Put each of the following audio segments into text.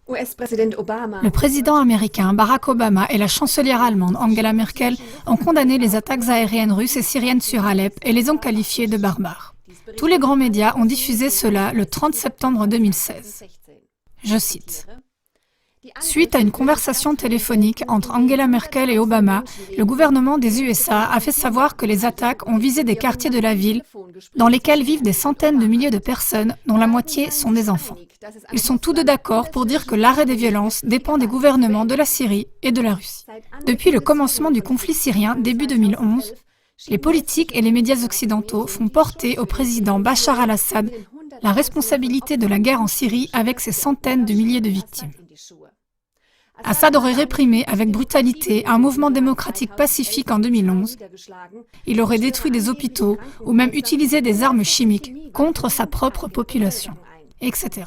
Le président américain Barack Obama et la chancelière allemande Angela Merkel ont condamné les attaques aériennes russes et syriennes sur Alep et les ont qualifiées de barbares. Tous les grands médias ont diffusé cela le 30 septembre 2016. Je cite. Suite à une conversation téléphonique entre Angela Merkel et Obama, le gouvernement des USA a fait savoir que les attaques ont visé des quartiers de la ville dans lesquels vivent des centaines de milliers de personnes, dont la moitié sont des enfants. Ils sont tous deux d'accord pour dire que l'arrêt des violences dépend des gouvernements de la Syrie et de la Russie. Depuis le commencement du conflit syrien, début 2011, les politiques et les médias occidentaux font porter au président Bachar al-Assad la responsabilité de la guerre en Syrie avec ses centaines de milliers de victimes. Assad aurait réprimé avec brutalité un mouvement démocratique pacifique en 2011. Il aurait détruit des hôpitaux ou même utilisé des armes chimiques contre sa propre population, etc.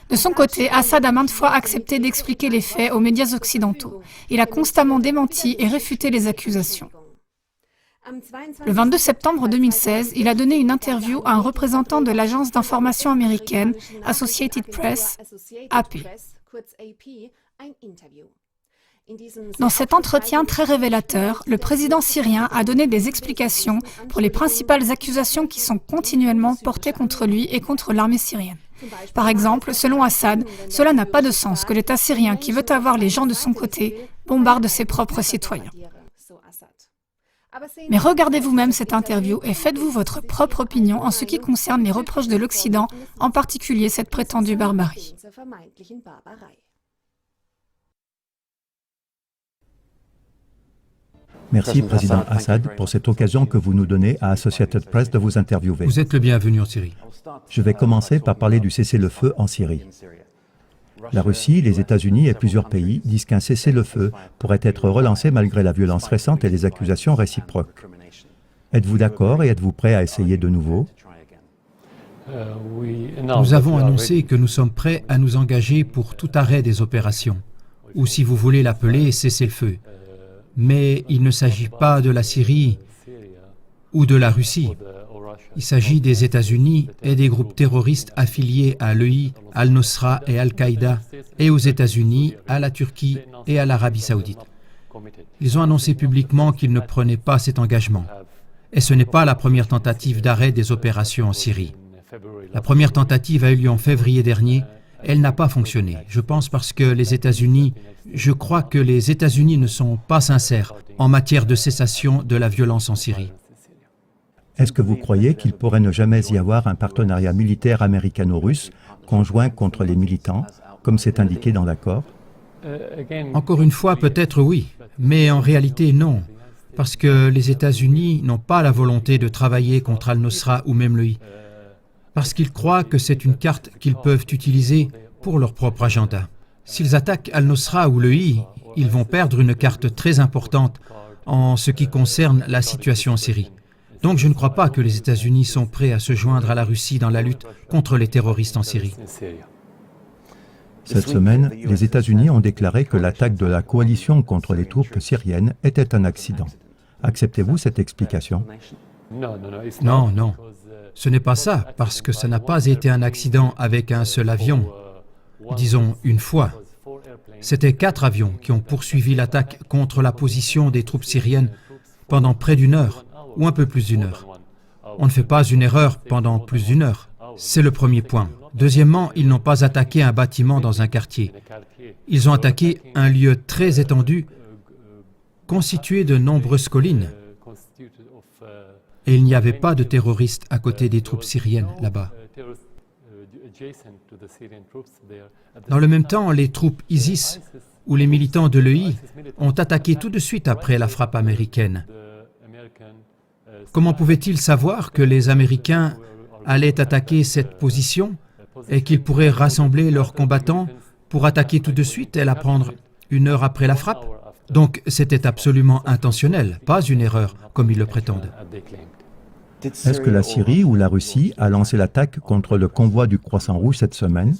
De son côté, Assad a maintes fois accepté d'expliquer les faits aux médias occidentaux. Il a constamment démenti et réfuté les accusations. Le 22 septembre 2016, il a donné une interview à un représentant de l'agence d'information américaine Associated Press, AP. Dans cet entretien très révélateur, le président syrien a donné des explications pour les principales accusations qui sont continuellement portées contre lui et contre l'armée syrienne. Par exemple, selon Assad, cela n'a pas de sens que l'État syrien, qui veut avoir les gens de son côté, bombarde ses propres citoyens. Mais regardez vous-même cette interview et faites-vous votre propre opinion en ce qui concerne les reproches de l'Occident, en particulier cette prétendue barbarie. Merci, Président Assad, pour cette occasion que vous nous donnez à Associated Press de vous interviewer. Vous êtes le bienvenu en Syrie. Je vais commencer par parler du cessez-le-feu en Syrie. La Russie, les États-Unis et plusieurs pays disent qu'un cessez-le-feu pourrait être relancé malgré la violence récente et les accusations réciproques. Êtes-vous d'accord et êtes-vous prêt à essayer de nouveau? Nous avons annoncé que nous sommes prêts à nous engager pour tout arrêt des opérations, ou si vous voulez l'appeler cessez-le-feu. Mais il ne s'agit pas de la Syrie ou de la Russie. Il s'agit des États-Unis et des groupes terroristes affiliés à l'EI, Al-Nosra et Al-Qaïda, et aux États-Unis, à la Turquie et à l'Arabie saoudite. Ils ont annoncé publiquement qu'ils ne prenaient pas cet engagement. Et ce n'est pas la première tentative d'arrêt des opérations en Syrie. La première tentative a eu lieu en février dernier. Elle n'a pas fonctionné. Je pense parce que je crois que les États-Unis ne sont pas sincères en matière de cessation de la violence en Syrie. Est-ce que vous croyez qu'il pourrait ne jamais y avoir un partenariat militaire américano-russe conjoint contre les militants, comme c'est indiqué dans l'accord? Encore une fois, peut-être oui, mais en réalité non, parce que les États-Unis n'ont pas la volonté de travailler contre Al-Nosra ou même l'EI, parce qu'ils croient que c'est une carte qu'ils peuvent utiliser pour leur propre agenda. S'ils attaquent Al-Nosra ou l'EI, ils vont perdre une carte très importante en ce qui concerne la situation en Syrie. Donc je ne crois pas que les États-Unis sont prêts à se joindre à la Russie dans la lutte contre les terroristes en Syrie. Cette semaine, les États-Unis ont déclaré que l'attaque de la coalition contre les troupes syriennes était un accident. Acceptez-vous cette explication? Non, non. Ce n'est pas ça, parce que ça n'a pas été un accident avec un seul avion. Disons une fois. C'était 4 avions qui ont poursuivi l'attaque contre la position des troupes syriennes pendant près d'une heure, ou un peu plus d'une heure. On ne fait pas une erreur pendant plus d'une heure. C'est le premier point. Deuxièmement, ils n'ont pas attaqué un bâtiment dans un quartier. Ils ont attaqué un lieu très étendu, constitué de nombreuses collines. Et il n'y avait pas de terroristes à côté des troupes syriennes là-bas. Dans le même temps, les troupes ISIS ou les militants de l'EI ont attaqué tout de suite après la frappe américaine. Comment pouvaient-ils savoir que les Américains allaient attaquer cette position et qu'ils pourraient rassembler leurs combattants pour attaquer tout de suite et la prendre 1 heure après la frappe? Donc c'était absolument intentionnel, pas une erreur, comme ils le prétendent. Est-ce que la Syrie ou la Russie a lancé l'attaque contre le convoi du Croissant Rouge cette semaine?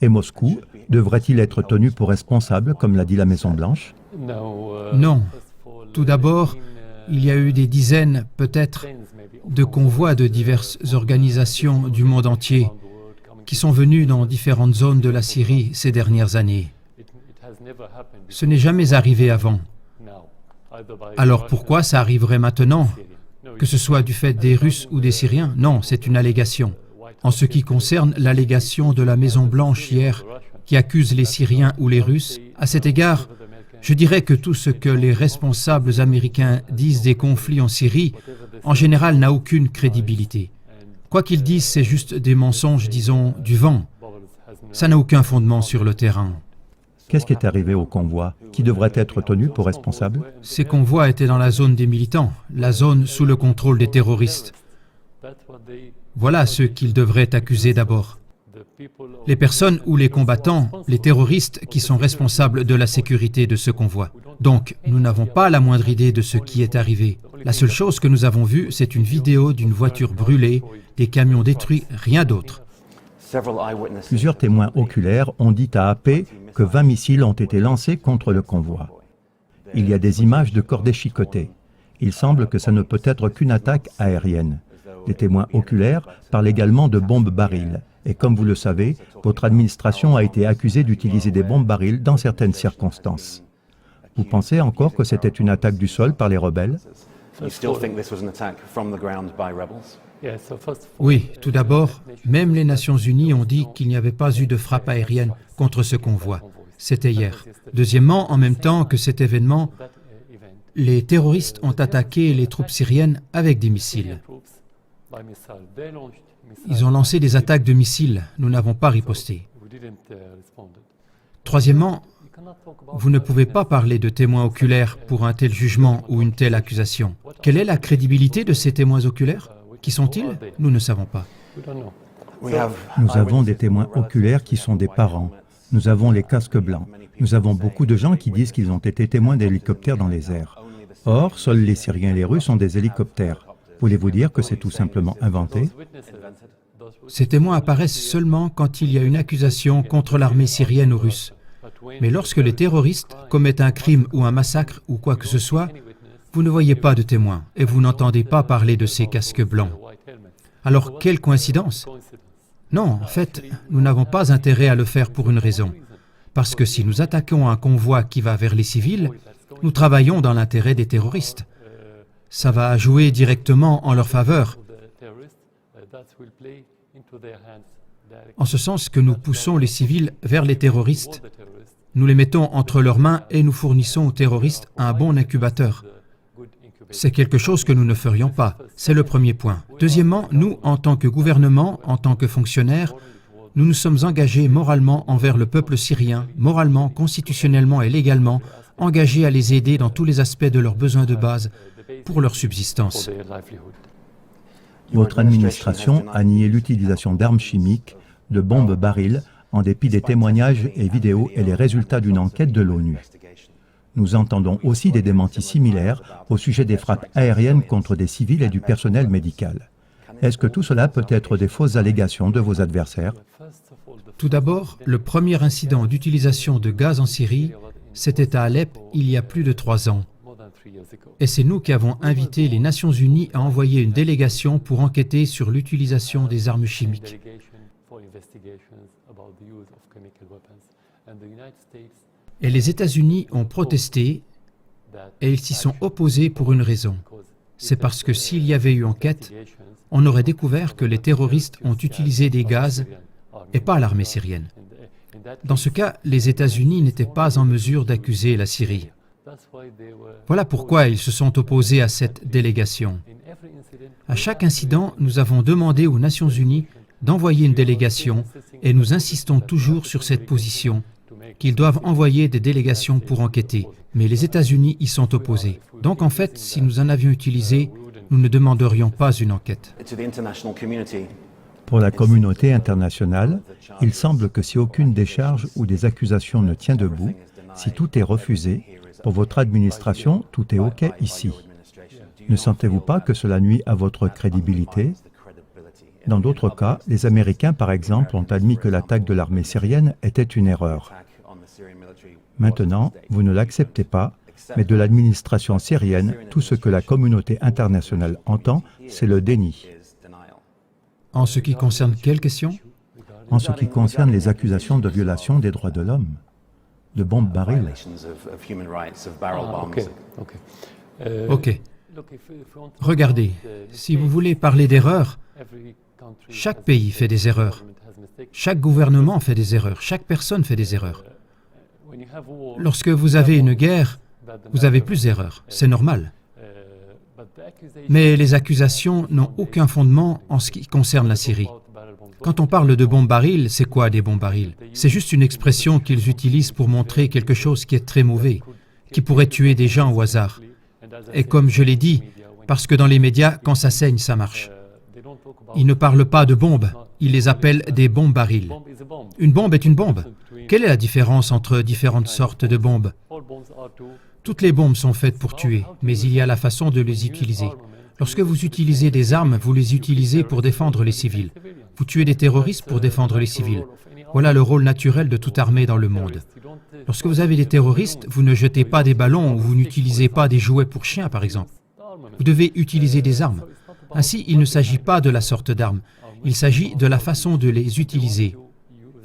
Et Moscou devrait-il être tenu pour responsable, comme l'a dit la Maison-Blanche? Non. Tout d'abord, il y a eu des dizaines, peut-être, de convois de diverses organisations du monde entier qui sont venus dans différentes zones de la Syrie ces dernières années. Ce n'est jamais arrivé avant. Alors pourquoi ça arriverait maintenant? Que ce soit du fait des Russes ou des Syriens? Non, c'est une allégation. En ce qui concerne l'allégation de la Maison-Blanche hier, qui accuse les Syriens ou les Russes, à cet égard, je dirais que tout ce que les responsables américains disent des conflits en Syrie, en général, n'a aucune crédibilité. Quoi qu'ils disent, c'est juste des mensonges, disons, du vent. Ça n'a aucun fondement sur le terrain. Qu'est-ce qui est arrivé au convoi? Qui devrait être tenu pour responsable? Ces convois étaient dans la zone des militants, la zone sous le contrôle des terroristes. Voilà ceux qu'ils devraient accuser d'abord. Les personnes ou les combattants, les terroristes qui sont responsables de la sécurité de ce convoi. Donc, nous n'avons pas la moindre idée de ce qui est arrivé. La seule chose que nous avons vue, c'est une vidéo d'une voiture brûlée, des camions détruits, rien d'autre. Plusieurs témoins oculaires ont dit à AP que 20 missiles ont été lancés contre le convoi. Il y a des images de corps déchiquetés. Il semble que ça ne peut être qu'une attaque aérienne. Les témoins oculaires parlent également de bombes barils. Et comme vous le savez, votre administration a été accusée d'utiliser des bombes barils dans certaines circonstances. Vous pensez encore que c'était une attaque du sol par les rebelles? Oui, tout d'abord, même les Nations Unies ont dit qu'il n'y avait pas eu de frappe aérienne contre ce convoi. C'était hier. Deuxièmement, en même temps que cet événement, les terroristes ont attaqué les troupes syriennes avec des missiles. Ils ont lancé des attaques de missiles. Nous n'avons pas riposté. Troisièmement, vous ne pouvez pas parler de témoins oculaires pour un tel jugement ou une telle accusation. Quelle est la crédibilité de ces témoins oculaires? Qui sont-ils? Nous ne savons pas. Nous avons des témoins oculaires qui sont des parents. Nous avons les casques blancs. Nous avons beaucoup de gens qui disent qu'ils ont été témoins d'hélicoptères dans les airs. Or, seuls les Syriens et les Russes ont des hélicoptères. Voulez-vous dire que c'est tout simplement inventé? Ces témoins apparaissent seulement quand il y a une accusation contre l'armée syrienne ou russe. Mais lorsque les terroristes commettent un crime ou un massacre ou quoi que ce soit, vous ne voyez pas de témoins et vous n'entendez pas parler de ces casques blancs. Alors, quelle coïncidence? Non, en fait, nous n'avons pas intérêt à le faire pour une raison. Parce que si nous attaquons un convoi qui va vers les civils, nous travaillons dans l'intérêt des terroristes. Ça va jouer directement en leur faveur, en ce sens que nous poussons les civils vers les terroristes. Nous les mettons entre leurs mains et nous fournissons aux terroristes un bon incubateur. C'est quelque chose que nous ne ferions pas. C'est le premier point. Deuxièmement, nous, en tant que gouvernement, en tant que fonctionnaires, nous nous sommes engagés moralement envers le peuple syrien, moralement, constitutionnellement et légalement, engagés à les aider dans tous les aspects de leurs besoins de base pour leur subsistance. Votre administration a nié l'utilisation d'armes chimiques, de bombes barils, en dépit des témoignages et vidéos et les résultats d'une enquête de l'ONU. Nous entendons aussi des démentis similaires au sujet des frappes aériennes contre des civils et du personnel médical. Est-ce que tout cela peut être des fausses allégations de vos adversaires? Tout d'abord, le premier incident d'utilisation de gaz en Syrie, c'était à Alep il y a plus de 3 ans. Et c'est nous qui avons invité les Nations Unies à envoyer une délégation pour enquêter sur l'utilisation des armes chimiques. Et les États-Unis ont protesté et ils s'y sont opposés pour une raison. C'est parce que s'il y avait eu enquête, on aurait découvert que les terroristes ont utilisé des gaz et pas l'armée syrienne. Dans ce cas, les États-Unis n'étaient pas en mesure d'accuser la Syrie. Voilà pourquoi ils se sont opposés à cette délégation. À chaque incident, nous avons demandé aux Nations Unies d'envoyer une délégation et nous insistons toujours sur cette position, qu'ils doivent envoyer des délégations pour enquêter. Mais les États-Unis y sont opposés. Donc en fait, si nous en avions utilisé, nous ne demanderions pas une enquête. Pour la communauté internationale, il semble que si aucune décharge ou des accusations ne tient debout, si tout est refusé, pour votre administration, tout est OK ici. Ne sentez-vous pas que cela nuit à votre crédibilité? Dans d'autres cas, les Américains, par exemple, ont admis que l'attaque de l'armée syrienne était une erreur. Maintenant, vous ne l'acceptez pas, mais de l'administration syrienne, tout ce que la communauté internationale entend, c'est le déni. En ce qui concerne quelle question? en ce qui concerne les accusations de violation des droits de l'homme, de bombes barils. Ok. Regardez, si vous voulez parler d'erreurs, chaque pays fait des erreurs. Chaque gouvernement fait des erreurs. Chaque personne fait des erreurs. Lorsque vous avez une guerre, vous avez plus d'erreurs. C'est normal. Mais les accusations n'ont aucun fondement en ce qui concerne la Syrie. Quand on parle de bombes barils, c'est quoi des bombes barils? C'est juste une expression qu'ils utilisent pour montrer quelque chose qui est très mauvais, qui pourrait tuer des gens au hasard. Et comme je l'ai dit, parce que dans les médias, quand ça saigne, ça marche. Ils ne parlent pas de bombes, ils les appellent des bombes barils. Une bombe est une bombe. Quelle est la différence entre différentes sortes de bombes? Toutes les bombes sont faites pour tuer, mais il y a la façon de les utiliser. Lorsque vous utilisez des armes, vous les utilisez pour défendre les civils. Vous tuez des terroristes pour défendre les civils. Voilà le rôle naturel de toute armée dans le monde. Lorsque vous avez des terroristes, vous ne jetez pas des ballons ou vous n'utilisez pas des jouets pour chiens, par exemple. Vous devez utiliser des armes. Ainsi, il ne s'agit pas de la sorte d'armes, il s'agit de la façon de les utiliser.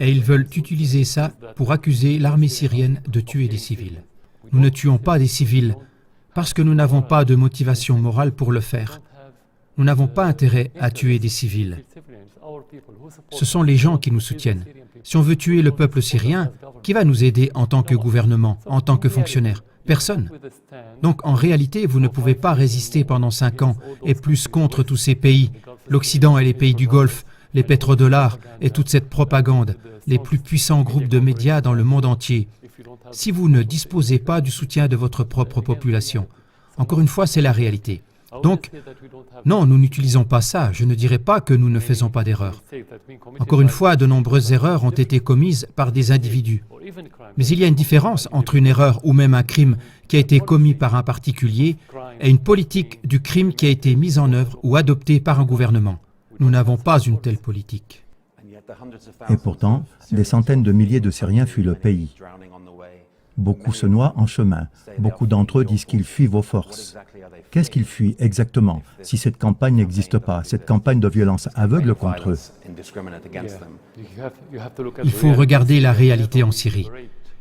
Et ils veulent utiliser ça pour accuser l'armée syrienne de tuer des civils. Nous ne tuons pas des civils parce que nous n'avons pas de motivation morale pour le faire. Nous n'avons pas intérêt à tuer des civils. Ce sont les gens qui nous soutiennent. Si on veut tuer le peuple syrien, qui va nous aider en tant que gouvernement, en tant que fonctionnaire? Personne. Donc en réalité, vous ne pouvez pas résister pendant 5 ans et plus contre tous ces pays, l'Occident et les pays du Golfe, les pétrodollars et toute cette propagande, les plus puissants groupes de médias dans le monde entier, si vous ne disposez pas du soutien de votre propre population. Encore une fois, c'est la réalité. Donc, non, nous n'utilisons pas ça. Je ne dirais pas que nous ne faisons pas d'erreurs. Encore une fois, de nombreuses erreurs ont été commises par des individus. Mais il y a une différence entre une erreur ou même un crime qui a été commis par un particulier et une politique du crime qui a été mise en œuvre ou adoptée par un gouvernement. Nous n'avons pas une telle politique. Et pourtant, des centaines de milliers de Syriens fuient le pays. Beaucoup se noient en chemin. Beaucoup d'entre eux disent qu'ils fuient vos forces. Qu'est-ce qu'ils fuient exactement si cette campagne n'existe pas, cette campagne de violence aveugle contre eux? Il faut regarder la réalité en Syrie.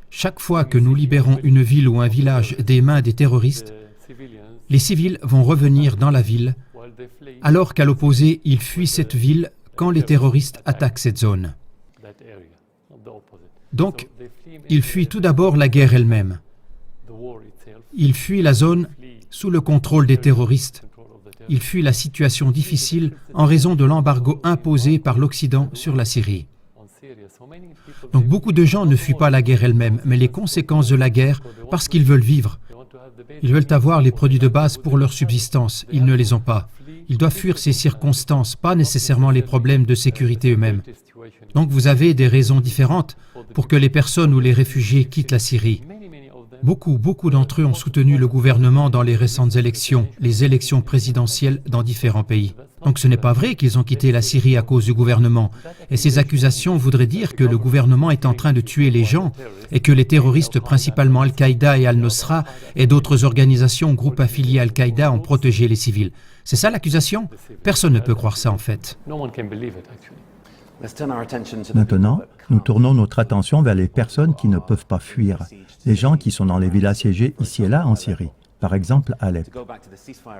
Chaque fois que nous libérons une ville ou un village des mains des terroristes, les civils vont revenir dans la ville, alors qu'à l'opposé, ils fuient cette ville quand les terroristes attaquent cette zone. Donc, ils fuient tout d'abord la guerre elle-même. Ils fuient la zone sous le contrôle des terroristes. Ils fuient la situation difficile en raison de l'embargo imposé par l'Occident sur la Syrie. Donc beaucoup de gens ne fuient pas la guerre elle-même, mais les conséquences de la guerre parce qu'ils veulent vivre. Ils veulent avoir les produits de base pour leur subsistance. Ils ne les ont pas. Ils doivent fuir ces circonstances, pas nécessairement les problèmes de sécurité eux-mêmes. Donc vous avez des raisons différentes pour que les personnes ou les réfugiés quittent la Syrie. Beaucoup d'entre eux ont soutenu le gouvernement dans les récentes élections, les élections présidentielles dans différents pays. Donc ce n'est pas vrai qu'ils ont quitté la Syrie à cause du gouvernement. Et ces accusations voudraient dire que le gouvernement est en train de tuer les gens et que les terroristes, principalement Al-Qaïda et Al-Nusra et d'autres organisations, groupes affiliés à Al-Qaïda, ont protégé les civils. C'est ça l'accusation? Personne ne peut croire ça en fait. Maintenant, nous tournons notre attention vers les personnes qui ne peuvent pas fuir, les gens qui sont dans les villes assiégées ici et là en Syrie, par exemple Alep.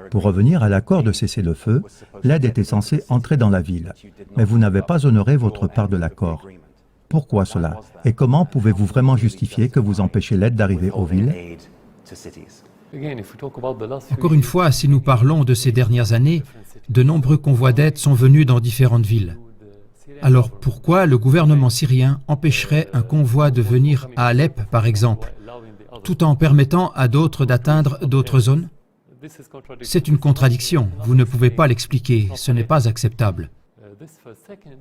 Pour revenir à l'accord de cessez-le-feu, l'aide était censée entrer dans la ville, mais vous n'avez pas honoré votre part de l'accord. Pourquoi cela? Et comment pouvez-vous vraiment justifier que vous empêchez l'aide d'arriver aux villes? Encore une fois, si nous parlons de ces dernières années, de nombreux convois d'aide sont venus dans différentes villes. Alors pourquoi le gouvernement syrien empêcherait un convoi de venir à Alep, par exemple, tout en permettant à d'autres d'atteindre d'autres zones? C'est une contradiction, vous ne pouvez pas l'expliquer, ce n'est pas acceptable.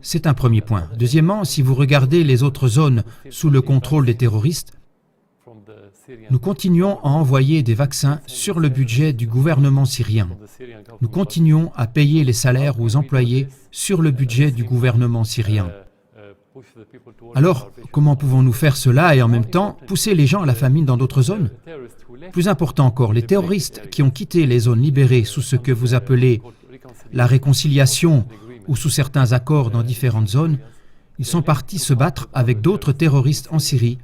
C'est un premier point. Deuxièmement, si vous regardez les autres zones sous le contrôle des terroristes, nous continuons à envoyer des vaccins sur le budget du gouvernement syrien. Nous continuons à payer les salaires aux employés sur le budget du gouvernement syrien. Alors, comment pouvons-nous faire cela et en même temps pousser les gens à la famine dans d'autres zones? Plus important encore, les terroristes qui ont quitté les zones libérées sous ce que vous appelez la réconciliation ou sous certains accords dans différentes zones, Ils sont partis se battre avec d'autres terroristes en Syrie,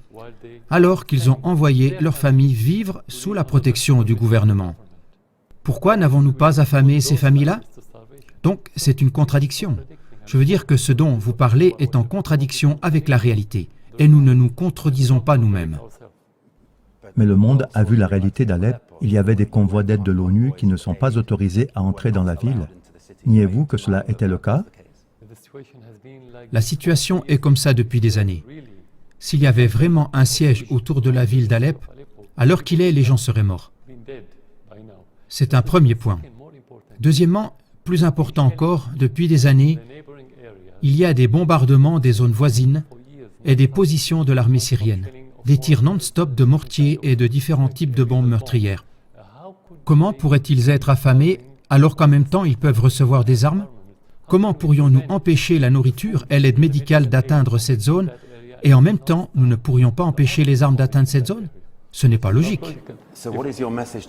alors qu'ils ont envoyé leurs familles vivre sous la protection du gouvernement. Pourquoi n'avons-nous pas affamé ces familles-là? Donc, c'est une contradiction. Je veux dire que ce dont vous parlez est en contradiction avec la réalité, et nous ne nous contredisons pas nous-mêmes. Mais le monde a vu la réalité d'Alep. Il y avait des convois d'aide de l'ONU qui ne sont pas autorisés à entrer dans la ville. Niez-vous que cela était le cas? La situation est comme ça depuis des années. S'il y avait vraiment un siège autour de la ville d'Alep, à l'heure qu'il est, les gens seraient morts. C'est un premier point. Deuxièmement, plus important encore, depuis des années, il y a des bombardements des zones voisines et des positions de l'armée syrienne, des tirs non-stop de mortiers et de différents types de bombes meurtrières. Comment pourraient-ils être affamés alors qu'en même temps ils peuvent recevoir des armes? Comment pourrions-nous empêcher la nourriture et l'aide médicale d'atteindre cette zone et en même temps nous ne pourrions pas empêcher les armes d'atteindre cette zone? Ce n'est pas logique.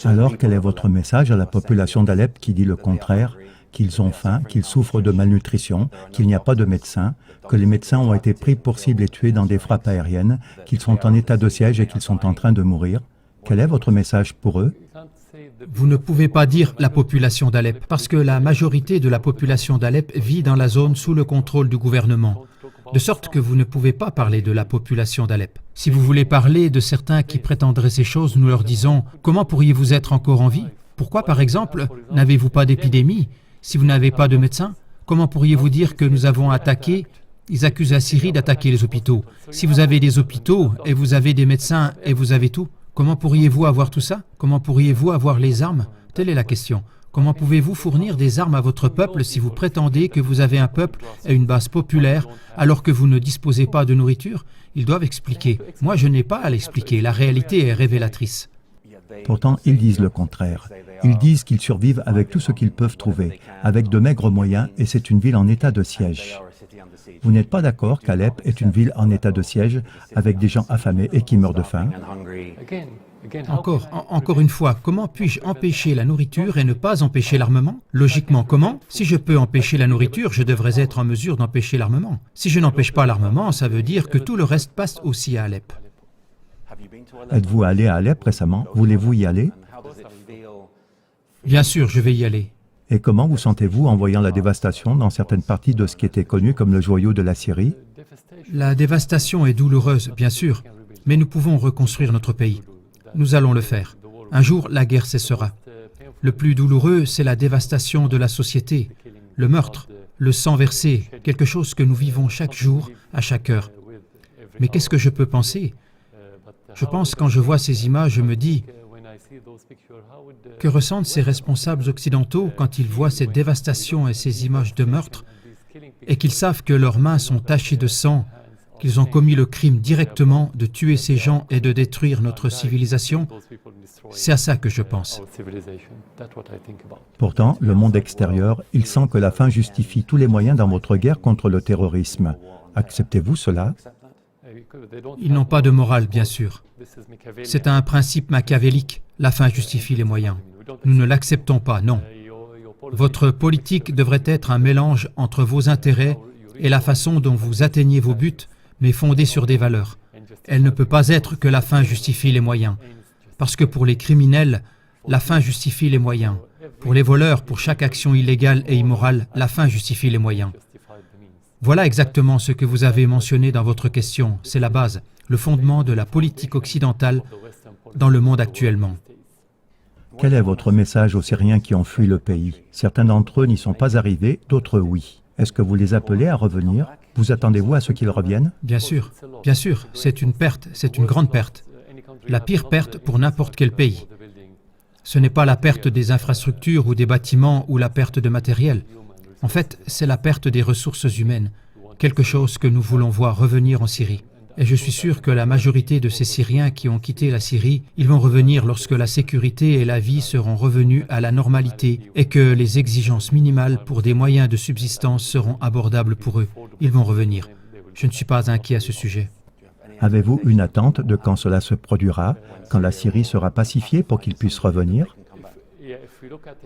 Alors, quel est votre message à la population d'Alep qui dit le contraire, qu'ils ont faim, qu'ils souffrent de malnutrition, qu'il n'y a pas de médecins, que les médecins ont été pris pour cible et tués dans des frappes aériennes, qu'ils sont en état de siège et qu'ils sont en train de mourir? Quel est votre message pour eux? Vous ne pouvez pas dire la population d'Alep, parce que la majorité de la population d'Alep vit dans la zone sous le contrôle du gouvernement, de sorte que vous ne pouvez pas parler de la population d'Alep. Si vous voulez parler de certains qui prétendraient ces choses, nous leur disons « Comment pourriez-vous être encore en vie? Pourquoi, par exemple, n'avez-vous pas d'épidémie? Si vous n'avez pas de médecin, comment pourriez-vous dire que nous avons attaqué? Ils accusent la Syrie d'attaquer les hôpitaux. Si vous avez des hôpitaux et vous avez des médecins et vous avez tout, comment pourriez-vous avoir tout ça? Comment pourriez-vous avoir les armes? Telle est la question. Comment pouvez-vous fournir des armes à votre peuple si vous prétendez que vous avez un peuple et une base populaire alors que vous ne disposez pas de nourriture? Ils doivent expliquer. Moi, je n'ai pas à l'expliquer. La réalité est révélatrice. Pourtant, ils disent le contraire. Ils disent qu'ils survivent avec tout ce qu'ils peuvent trouver, avec de maigres moyens, et c'est une ville en état de siège. Vous n'êtes pas d'accord qu'Alep est une ville en état de siège, avec des gens affamés et qui meurent de faim? Encore une fois, comment puis-je empêcher la nourriture et ne pas empêcher l'armement? Logiquement, comment? Si je peux empêcher la nourriture, je devrais être en mesure d'empêcher l'armement. Si je n'empêche pas l'armement, ça veut dire que tout le reste passe aussi à Alep. Êtes-vous allé à Alep récemment? Voulez-vous y aller? Bien sûr, je vais y aller. Et comment vous sentez-vous en voyant la dévastation dans certaines parties de ce qui était connu comme le joyau de la Syrie? La dévastation est douloureuse, bien sûr, mais nous pouvons reconstruire notre pays. Nous allons le faire. Un jour, la guerre cessera. Le plus douloureux, c'est la dévastation de la société, le meurtre, le sang versé, quelque chose que nous vivons chaque jour, à chaque heure. Mais qu'est-ce que je peux penser? Je pense quand je vois ces images, je me dis, que ressentent ces responsables occidentaux quand ils voient cette dévastation et ces images de meurtre et qu'ils savent que leurs mains sont tachées de sang, qu'ils ont commis le crime directement de tuer ces gens et de détruire notre civilisation? C'est à ça que je pense. Pourtant, le monde extérieur, il sent que la fin justifie tous les moyens dans votre guerre contre le terrorisme. Acceptez-vous cela? Ils n'ont pas de morale, bien sûr. C'est un principe machiavélique. La fin justifie les moyens. Nous ne l'acceptons pas, non. Votre politique devrait être un mélange entre vos intérêts et la façon dont vous atteignez vos buts, mais fondée sur des valeurs. Elle ne peut pas être que la fin justifie les moyens. Parce que pour les criminels, la fin justifie les moyens. Pour les voleurs, pour chaque action illégale et immorale, la fin justifie les moyens. Voilà exactement ce que vous avez mentionné dans votre question. C'est la base, le fondement de la politique occidentale dans le monde actuellement. Quel est votre message aux Syriens qui ont fui le pays? Certains d'entre eux n'y sont pas arrivés, d'autres oui. Est-ce que vous les appelez à revenir? Vous attendez-vous à ce qu'ils reviennent? Bien sûr, c'est une perte, c'est une grande perte. La pire perte pour n'importe quel pays. Ce n'est pas la perte des infrastructures ou des bâtiments ou la perte de matériel. En fait, c'est la perte des ressources humaines, quelque chose que nous voulons voir revenir en Syrie. Et je suis sûr que la majorité de ces Syriens qui ont quitté la Syrie, ils vont revenir lorsque la sécurité et la vie seront revenues à la normalité et que les exigences minimales pour des moyens de subsistance seront abordables pour eux. Ils vont revenir. Je ne suis pas inquiet à ce sujet. Avez-vous une attente de quand cela se produira, quand la Syrie sera pacifiée pour qu'ils puissent revenir?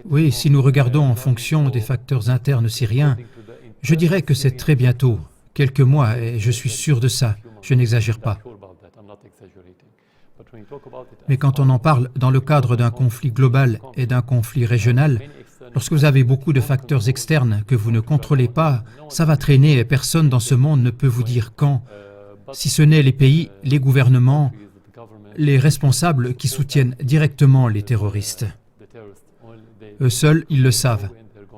Oui, si nous regardons en fonction des facteurs internes syriens, je dirais que c'est très bientôt, quelques mois, et je suis sûr de ça, je n'exagère pas. Mais quand on en parle dans le cadre d'un conflit global et d'un conflit régional, lorsque vous avez beaucoup de facteurs externes que vous ne contrôlez pas, ça va traîner et personne dans ce monde ne peut vous dire quand, si ce n'est les pays, les gouvernements, les responsables qui soutiennent directement les terroristes. Eux seuls, ils le savent,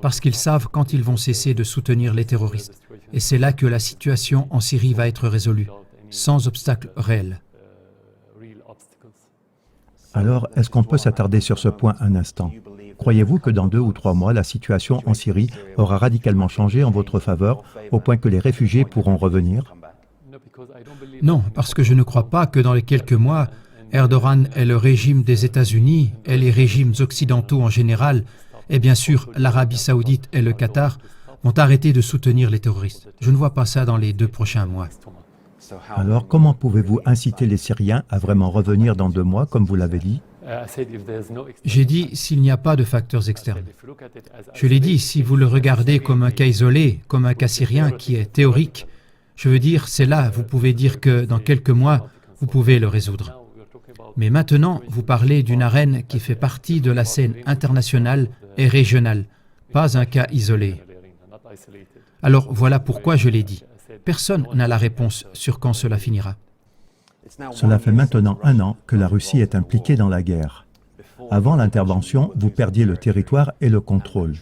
parce qu'ils savent quand ils vont cesser de soutenir les terroristes. Et c'est là que la situation en Syrie va être résolue, sans obstacle réel. Alors, est-ce qu'on peut s'attarder sur ce point un instant? Croyez-vous que dans 2 ou 3 mois, la situation en Syrie aura radicalement changé en votre faveur, au point que les réfugiés pourront revenir? Non, parce que je ne crois pas que dans les quelques mois, Erdogan et le régime des États-Unis et les régimes occidentaux en général, et bien sûr l'Arabie saoudite et le Qatar, vont arrêter de soutenir les terroristes. Je ne vois pas ça dans les 2 prochains mois. Alors, comment pouvez-vous inciter les Syriens à vraiment revenir dans 2 mois, comme vous l'avez dit? J'ai dit s'il n'y a pas de facteurs externes. Je l'ai dit, si vous le regardez comme un cas isolé, comme un cas syrien qui est théorique, je veux dire, c'est là, vous pouvez dire que dans quelques mois, vous pouvez le résoudre. Mais maintenant, vous parlez d'une arène qui fait partie de la scène internationale et régionale, pas un cas isolé. Alors voilà pourquoi je l'ai dit. Personne n'a la réponse sur quand cela finira. Cela fait maintenant 1 an que la Russie est impliquée dans la guerre. Avant l'intervention, vous perdiez le territoire et le contrôle.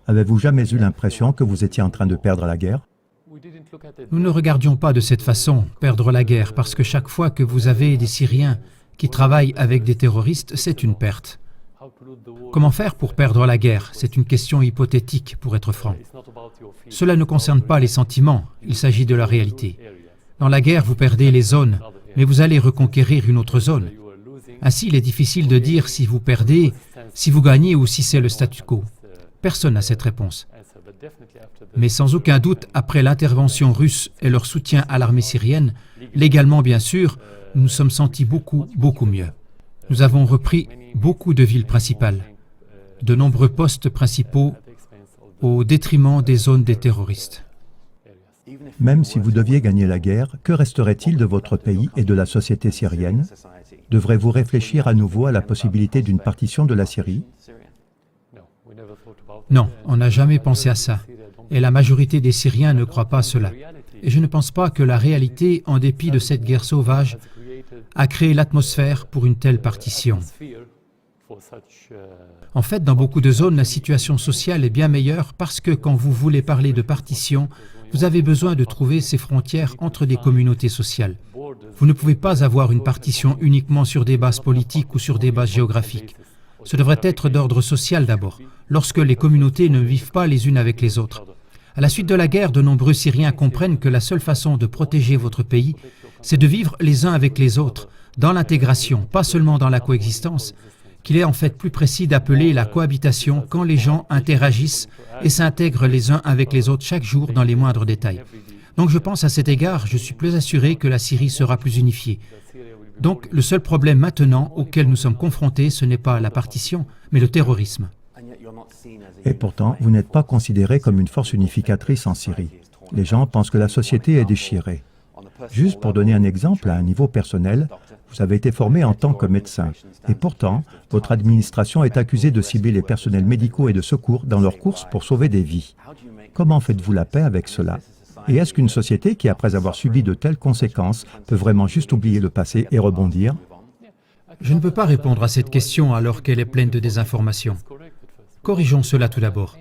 Avez-vous jamais eu l'impression que vous étiez en train de perdre la guerre? Nous ne regardions pas de cette façon perdre la guerre, parce que chaque fois que vous avez des Syriens qui travaillent avec des terroristes, c'est une perte. Comment faire pour perdre la guerre? C'est une question hypothétique, pour être franc. Cela ne concerne pas les sentiments, il s'agit de la réalité. Dans la guerre, vous perdez les zones, mais vous allez reconquérir une autre zone. Ainsi, il est difficile de dire si vous perdez, si vous gagnez ou si c'est le statu quo. Personne n'a cette réponse. Mais sans aucun doute, après l'intervention russe et leur soutien à l'armée syrienne, légalement bien sûr, nous nous sommes sentis beaucoup mieux. Nous avons repris beaucoup de villes principales, de nombreux postes principaux au détriment des zones des terroristes. Même si vous deviez gagner la guerre, que resterait-il de votre pays et de la société syrienne? Devrez-vous réfléchir à nouveau à la possibilité d'une partition de la Syrie? Non, on n'a jamais pensé à ça. Et la majorité des Syriens ne croient pas à cela. Et je ne pense pas que la réalité, en dépit de cette guerre sauvage, a créé l'atmosphère pour une telle partition. En fait, dans beaucoup de zones, la situation sociale est bien meilleure parce que quand vous voulez parler de partition, vous avez besoin de trouver ces frontières entre des communautés sociales. Vous ne pouvez pas avoir une partition uniquement sur des bases politiques ou sur des bases géographiques. Ce devrait être d'ordre social d'abord, lorsque les communautés ne vivent pas les unes avec les autres. À la suite de la guerre, de nombreux Syriens comprennent que la seule façon de protéger votre pays, c'est de vivre les uns avec les autres, dans l'intégration, pas seulement dans la coexistence, qu'il est en fait plus précis d'appeler la cohabitation quand les gens interagissent et s'intègrent les uns avec les autres chaque jour dans les moindres détails. Donc je pense à cet égard, je suis plus assuré que la Syrie sera plus unifiée. Donc le seul problème maintenant auquel nous sommes confrontés, ce n'est pas la partition, mais le terrorisme. Et pourtant, vous n'êtes pas considéré comme une force unificatrice en Syrie. Les gens pensent que la société est déchirée. Juste pour donner un exemple à un niveau personnel, vous avez été formé en tant que médecin. Et pourtant, votre administration est accusée de cibler les personnels médicaux et de secours dans leur course pour sauver des vies. Comment faites-vous la paix avec cela? Et est-ce qu'une société qui, après avoir subi de telles conséquences, peut vraiment juste oublier le passé et rebondir? Je ne peux pas répondre à cette question alors qu'elle est pleine de désinformation. Corrigeons cela tout d'abord.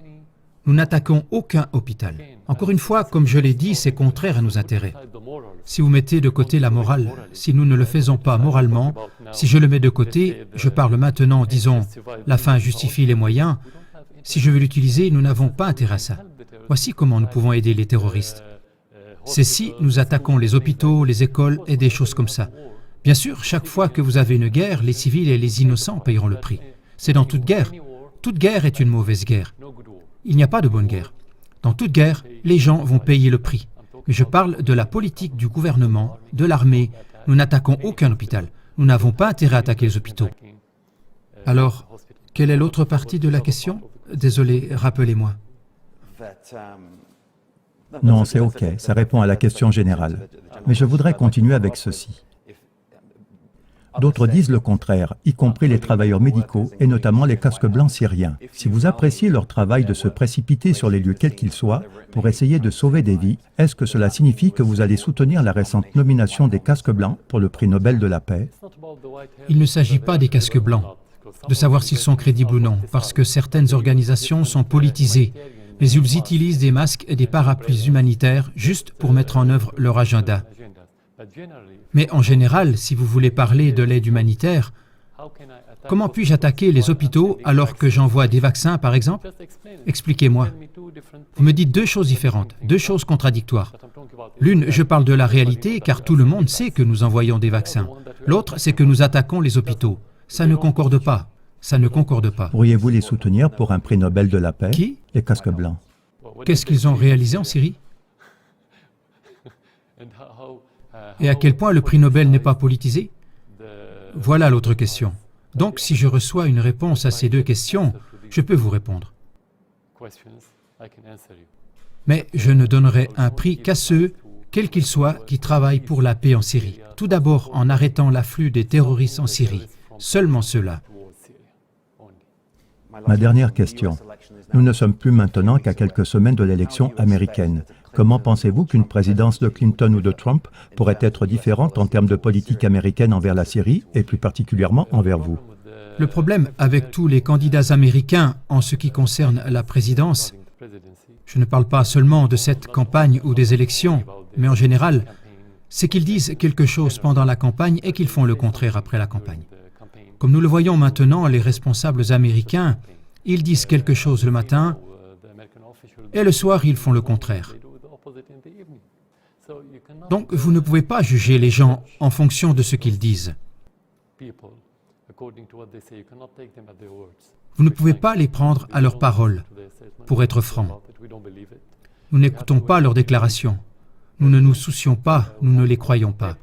Nous n'attaquons aucun hôpital. Encore une fois, comme je l'ai dit, c'est contraire à nos intérêts. Si vous mettez de côté la morale, si nous ne le faisons pas moralement, si je le mets de côté, je parle maintenant, disons, la fin justifie les moyens, si je veux l'utiliser, nous n'avons pas intérêt à ça. Voici comment nous pouvons aider les terroristes. C'est si nous attaquons les hôpitaux, les écoles et des choses comme ça. Bien sûr, chaque fois que vous avez une guerre, les civils et les innocents payeront le prix. C'est dans toute guerre. Toute guerre est une mauvaise guerre. Il n'y a pas de bonne guerre. Dans toute guerre, les gens vont payer le prix. Mais je parle de la politique du gouvernement, de l'armée. Nous n'attaquons aucun hôpital. Nous n'avons pas intérêt à attaquer les hôpitaux. Alors, quelle est l'autre partie de la question? Désolé, rappelez-moi. Non, c'est OK, ça répond à la question générale. Mais je voudrais continuer avec ceci. D'autres disent le contraire, y compris les travailleurs médicaux et notamment les casques blancs syriens. Si vous appréciez leur travail de se précipiter sur les lieux quels qu'ils soient pour essayer de sauver des vies, est-ce que cela signifie que vous allez soutenir la récente nomination des casques blancs pour le prix Nobel de la paix? Il ne s'agit pas des casques blancs, de savoir s'ils sont crédibles ou non, parce que certaines organisations sont politisées, mais ils utilisent des masques et des parapluies humanitaires juste pour mettre en œuvre leur agenda. Mais en général, si vous voulez parler de l'aide humanitaire, comment puis-je attaquer les hôpitaux alors que j'envoie des vaccins, par exemple? Expliquez-moi. Vous me dites deux choses différentes, deux choses contradictoires. L'une, je parle de la réalité, car tout le monde sait que nous envoyons des vaccins. L'autre, c'est que nous attaquons les hôpitaux. Ça ne concorde pas. Ça ne concorde pas. Pourriez-vous les soutenir pour un prix Nobel de la paix? Qui? Les casques blancs. Qu'est-ce qu'ils ont réalisé en Syrie? Et à quel point le prix Nobel n'est pas politisé? Voilà l'autre question. Donc, si je reçois une réponse à ces deux questions, je peux vous répondre. Mais je ne donnerai un prix qu'à ceux, quels qu'ils soient, qui travaillent pour la paix en Syrie. Tout d'abord en arrêtant l'afflux des terroristes en Syrie. Seulement ceux-là. Ma dernière question. Nous ne sommes plus maintenant qu'à quelques semaines de l'élection américaine. Comment pensez-vous qu'une présidence de Clinton ou de Trump pourrait être différente en termes de politique américaine envers la Syrie et plus particulièrement envers vous? Le problème avec tous les candidats américains en ce qui concerne la présidence, je ne parle pas seulement de cette campagne ou des élections, mais en général, c'est qu'ils disent quelque chose pendant la campagne et qu'ils font le contraire après la campagne. Comme nous le voyons maintenant, les responsables américains, ils disent quelque chose le matin et le soir, ils font le contraire. Donc, vous ne pouvez pas juger les gens en fonction de ce qu'ils disent. Vous ne pouvez pas les prendre à leurs paroles, pour être franc. Nous n'écoutons pas leurs déclarations. Nous ne nous soucions pas, nous ne les croyons pas.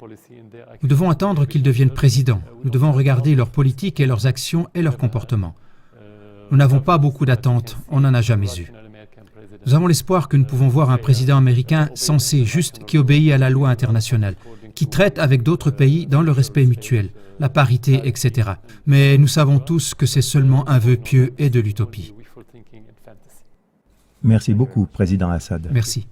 Nous devons attendre qu'ils deviennent présidents. Nous devons regarder leurs politiques et leurs actions et leurs comportements. Nous n'avons pas beaucoup d'attentes, on n'en a jamais eu. Nous avons l'espoir que nous pouvons voir un président américain sensé, juste, qui obéit à la loi internationale, qui traite avec d'autres pays dans le respect mutuel, la parité, etc. Mais nous savons tous que c'est seulement un vœu pieux et de l'utopie. Merci beaucoup, Président Assad. Merci.